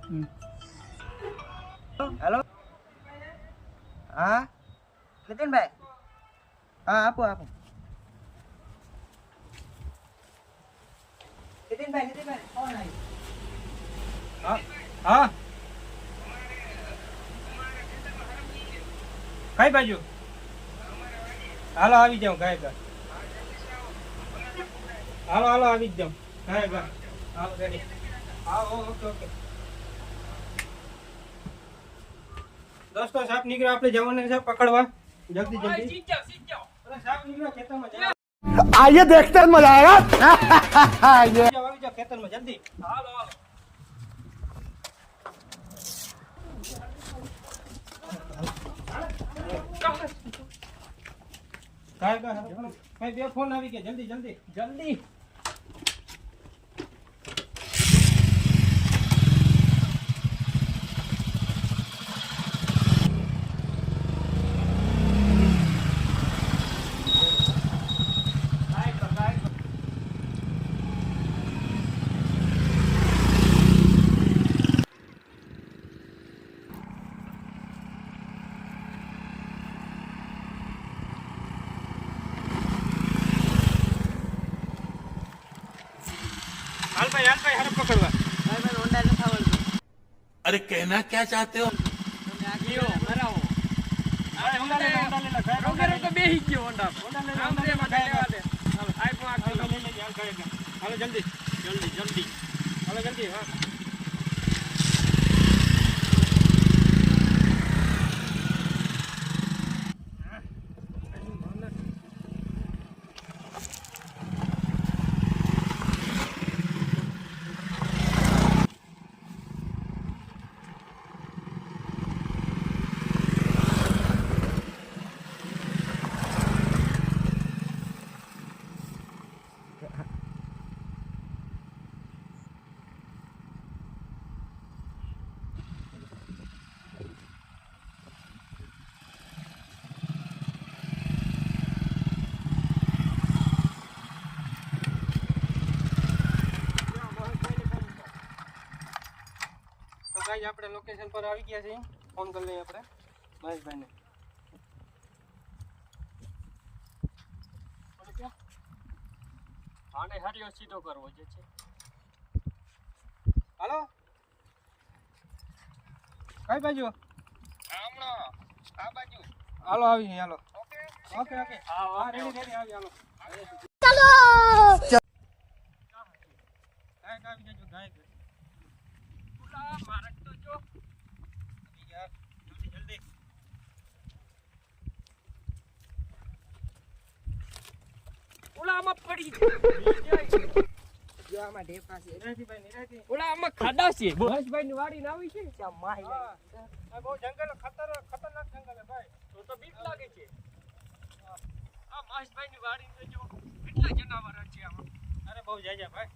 hello हाँ नितिन भाई हाँ आपको आपको नितिन भाई कौन है हाँ हाँ कई बाजू हालो આવી જાઉં ગાયગા હાલો હાલો આવી જાઉં ગાયગા હાલો રેડી હા ઓકે ઓકે દોસ્તો સાપ નીકળ્યો આપણે જવાને છે પકડવા જલ્દી જલ્દી સીટ જાઓ અરે સાપ નીકળ્યો ખેતરમાં જાઓ आइए देखते हैं मजा आएगा આવી જાઓ ખેતરમાં જલ્દી હાલો હાલો ગાયગા ભાઈ બે ફોન આવી ગયા જલ્દી જલ્દી જલ્દી हाल भाई हरप पकड़वा भाई मैं होंडा न थावल अरे कहना क्या चाहते हो लियो मराओ अरे होंडा ले रोगरे तो बे ही गयो होंडा ले हम दे मगा लेवा दे आई को आके ले हाल गायगा हालो जल्दी जल्दी हालो जल्दी हां गाइस આપણે લોકેશન પર આવી ગયા છે ફોન કરી લઈએ આપણે મહેશભાઈને ઓલે કે આને હરિયો સીધો કરવો જે છે હાલો કઈ બાજુ આમણો આ બાજુ હાલો આવી હાલો ઓકે હા રેડી આવી હાલો ચલો ગાય આવી જજો ગાય मारक तो जो यार जल्दी उलामा पड़ी જો આમાં ઢેફા છે નિરાતી ઉલામાં ખાડા છે બસભાઈ ની વાડી ના આવી છે ચા માહી આ બહુ જંગલ ખતરનાક જંગલ છે ભાઈ તો બીક લાગે છે આ મહેશભાઈ ની વાડી તો જો કેટલા જનાવર છે આમાં અરે બહુ જાજા ભાઈ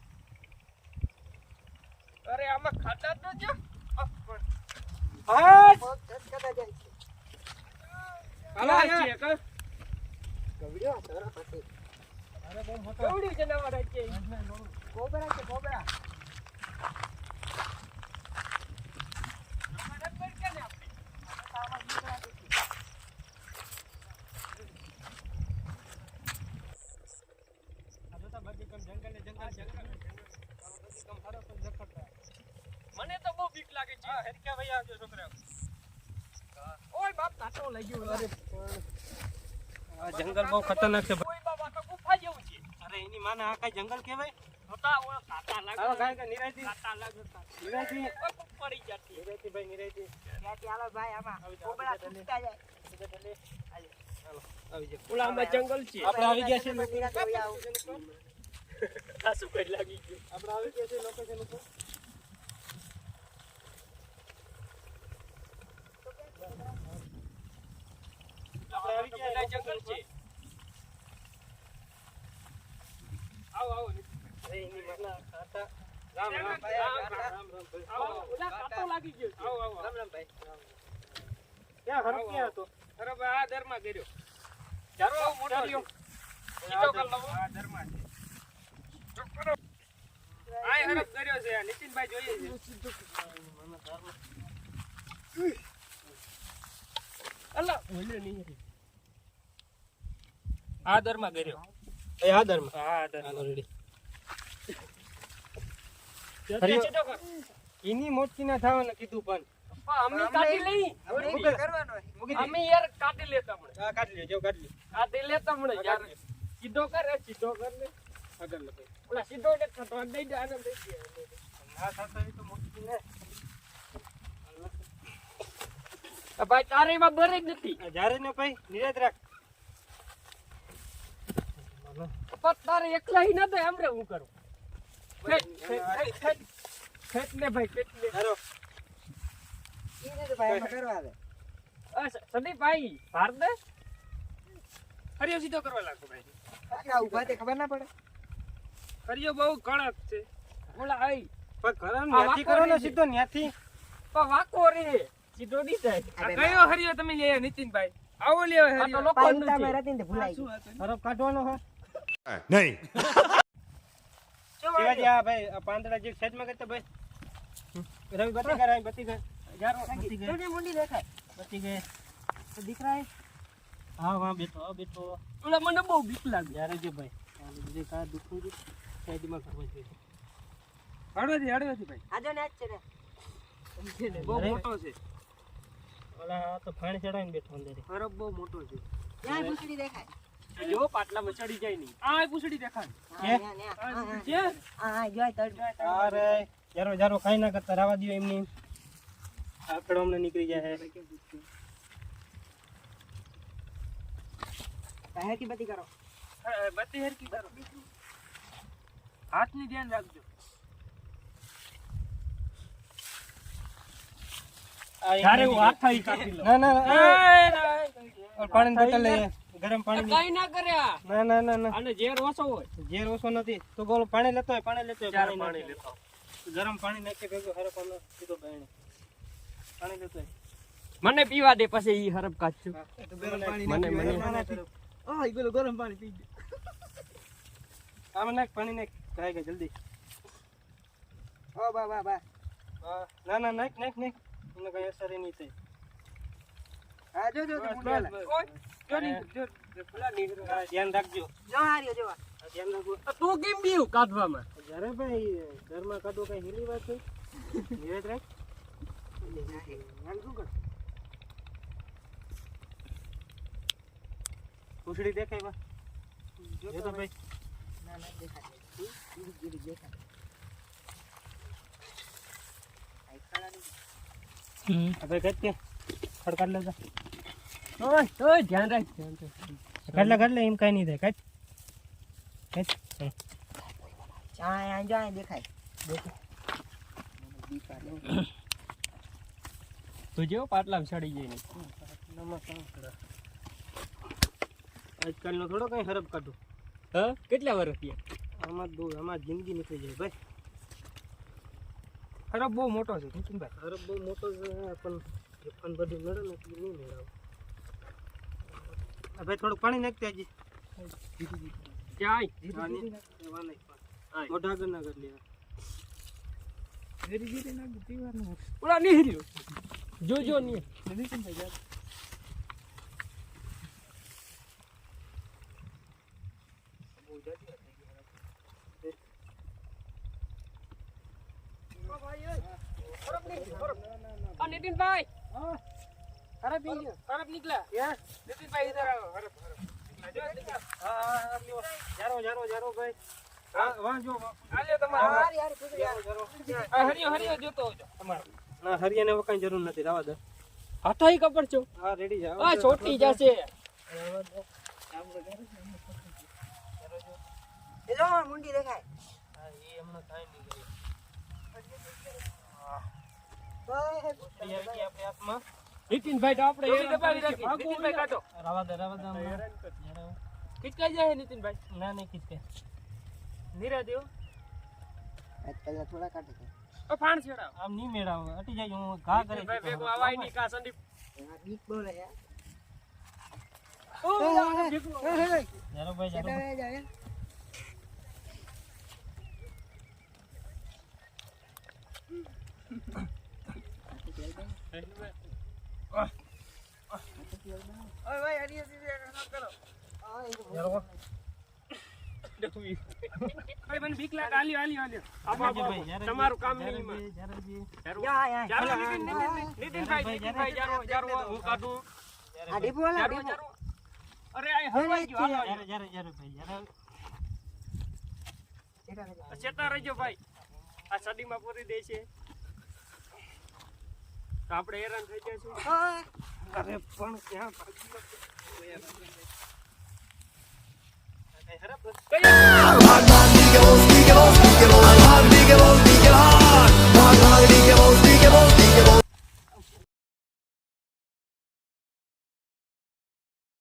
અરે આમાં ખાડા તો જો હા બહુ ધસકતા જાય છે હાલો છે કા કવડ્યો સરા પછી અરે બહુ મોટો કવડ્યું જનાવર છે કોબરા છે કોબરા મને તો બહુ બીક લાગે છે હેરક્યા ભાઈ આવજો છોકરા ઓય બાપ કાટો લઈ ગયો અરે આ જંગલ બહુ ખતરનાક છે ઓય બાબા તો ગુફા જેવું છે અરે એની માને આ કઈ જંગલ કહેવાય હોતા ઓય કાટા લાગે હાલો ગાય કે નિરાતી કાટા લાગે નિરાતી પડી જતી નિરાતી ભાઈ નિરાતી ત્યાંથી હાલો ભાઈ આમાં કોબરા તૂટતા જાય હાલો આવી જાવ ઓલામાં જંગલ છે આપણે આવી ગયા છે આ શું કઈ લાગી ગયું આપણે આવી ગયા છે લોકેશન ઉપર આપણે આવી ગયા જંગલ છે આવો એની મતલબ કાટા રામ ભાઈ આવો ઓલા કાટો લાગી ગયો છે આવો રામ ભાઈ ક્યાં હરક ક્યાં હતો અરે ભાઈ આ દરમાં ગયો ચાલો મોટો લ્યો સીધો કર લવો આ દરમાં છે આય હરફ કર્યો છે આ નીતિનભાઈ જોઈએ છે અલ્લા બોલે નહીં આદરમાં કર્યો એ આદરમાં હા આદર રેડી એની મોટકી ના થવાનું કીધું પણ અમે કાઢી લઈ અમે યાર કાઢી લેતા મને આ કાઢી લેજો કાઢી લે કાઢી લેતા મને યાર સીધો કર ને આગળ લગાય ઓલા સીધો ને થતો દઈ દે આને દઈ દે ના થતો એ તો મોટકી ને ભાઈ તારે એમાં બરે જ નથી જારે ને ભાઈ નિરાત રાખ પણ તારે એકલા હી ન દે એમરે હું કરું ખેત ને ભાઈ ખેત ને જારો સંદીપભાઈ ભાર દે હરિયો સીધો કરવા લાગો ભાઈ ખબર ના પડે હરિયો બહુ કડક છે ઓલા આઈ પણ ઘરામ ન્યાથી કરો ને સીધો ન્યાથી પણ વાકો રે સીધો નહીં થાય આ કયો હરિયો તમે લે નીતિનભાઈ આવો લે હરિયો લોકો હરફ કાઢવાનો હે नहीं શિવાજી આ ભાઈ આ પાંદડા જે સાઈડ માં કરતા ભાઈ રવિ બતી કરાય બતી કર જારો બતી ગઈ થોડી મુંડી દેખાય બતી ગઈ તો દીકરા હા વાહ બેઠો ઓલા મને બહુ બીક લાગે જારે જે ભાઈ આ બીજે કા દુખું છે સાઈડ માં કરવા છે હળવેથી ભાઈ આજો ને આજ છે ને બહુ મોટો છે ઓલા તો ફાણ ચડાવીને બેઠો અંદર હરફ બહુ મોટો છે ત્યાં પૂછડી દેખાય જો પાટલામાં ચડી જાય નહીં આ પૂછડી દેખાય જે હા જોય તડ અરે જારો જારો કાઈ ના કરતા રાવા દયો એમની આકડો અમને નીકળી જાય પહેરકી બતી કરો બત્તી હરકી કરો હાથની ધ્યાન રાખજો તારે હું હાથ થઈ કાપી લો ના ના પાણી બોટલ લે ગરમ પાણી કઈ ના કર્યા ના ના ના ના અને ઝેર ઓછો હોય ઝેર ઓછો નથી તો બોલો પાણી લેતો હોય પાણી પાણી લેતો ગરમ પાણી નાખી ભેગું હરફ આનો સીધો પાણી પાણી લેતો હોય મને પીવા દે પછી ઈ હરફ કાઢશું મને આ ઈ ગરમ પાણી પી ગયો આમાં નાખ પાણી નાખ ગાય ગઈ જલ્દી ઓ બા ના ના નાખ નાખ નાખ એને કઈ અસર નહીં થાય હા જો ધ્યાન રાખજો જો હાર્યો જો ધ્યાન રાખજો તું કેમ બીવ કાઢવામાં જ્યારે ભાઈ ઘરમાં કાઢો કઈ હેલી વાત છે નિવેદ રાખ હાલ શું કર પૂછડી દેખાય બા જો તો ભાઈ ના દેખાય દેખાય આઈ ખાલાની હવે કઈ કે ખડકાડ લેજા ઓય ધ્યાન રાખ કાઢ લે એમ કઈ નહીં થાય કાઢ આ જો દેખાય તો જો પાટલામાં ચડી જાય આજકાલનો થોડો કઈ હરફ કાઢું હા કેટલા વર્ષ થયા આમાં જિંદગી નીકળી જાય ભાઈ હરફ બહુ મોટો છે નીતિનભાઈ હરફ બહુ મોટો છે પણ ફન બધું મળે ને એટલે નહીં મેળાવ ભાઈ થોડુંક પાણી નાખते હજી ક્યાંય મોઢા આગળ ના કરી લેવા ઓલા નહીં રહ્યો જોજો નહીં નીતિનભાઈ નીતિનભાઈ હરફ નીકળ્યા નીતિનભાઈ ઇધર આવો હરફ જારો ભાઈ હા વાહ જો આલ્યો તમારો હરિયો જોતો હોજો ના હરિયાને વકાઈ જરૂર નથી રાવા દે હાથાઈ કપડ છો હા રેડી જા આ છોટી જશે એ જો મુંડી દેખાય હા એ હમણાં કાઈ નહીં કરે બસ આપણે હાથમાં નીતિનભાઈ તો આપણે એ દબાવી રાખી નીતિનભાઈ કાઢો રાવા દે ખીચકાઈ જાય નીતિનભાઈ ના નહીં ખીચકે નીરા દેવ પહેલા થોડા કાઢે છે ફાણ છેડાવ આમ નહીં મેળાવ અટી જાય હું ઘા કરે નીતિનભાઈ ભેગો આવાય નહીં કા સંદીપ બીક બોલે યાર જારો ભાઈ જારો જાય ઓય ભાઈ હરિયા સીધી ન કરો ભાઈ મને બીક લાગે આલ્યો તમારું કામ નહીં માં જારો નીતિનભાઈ જારો હું કાઢું જારો અરે આ હવાઈ ગયો હાલો ચેતા રહેજો ભાઈ આ સદીમાં પૂરી દે છે તો આપણે હેરાન થઈ જઈશું અરે પણ ક્યાં ભાગી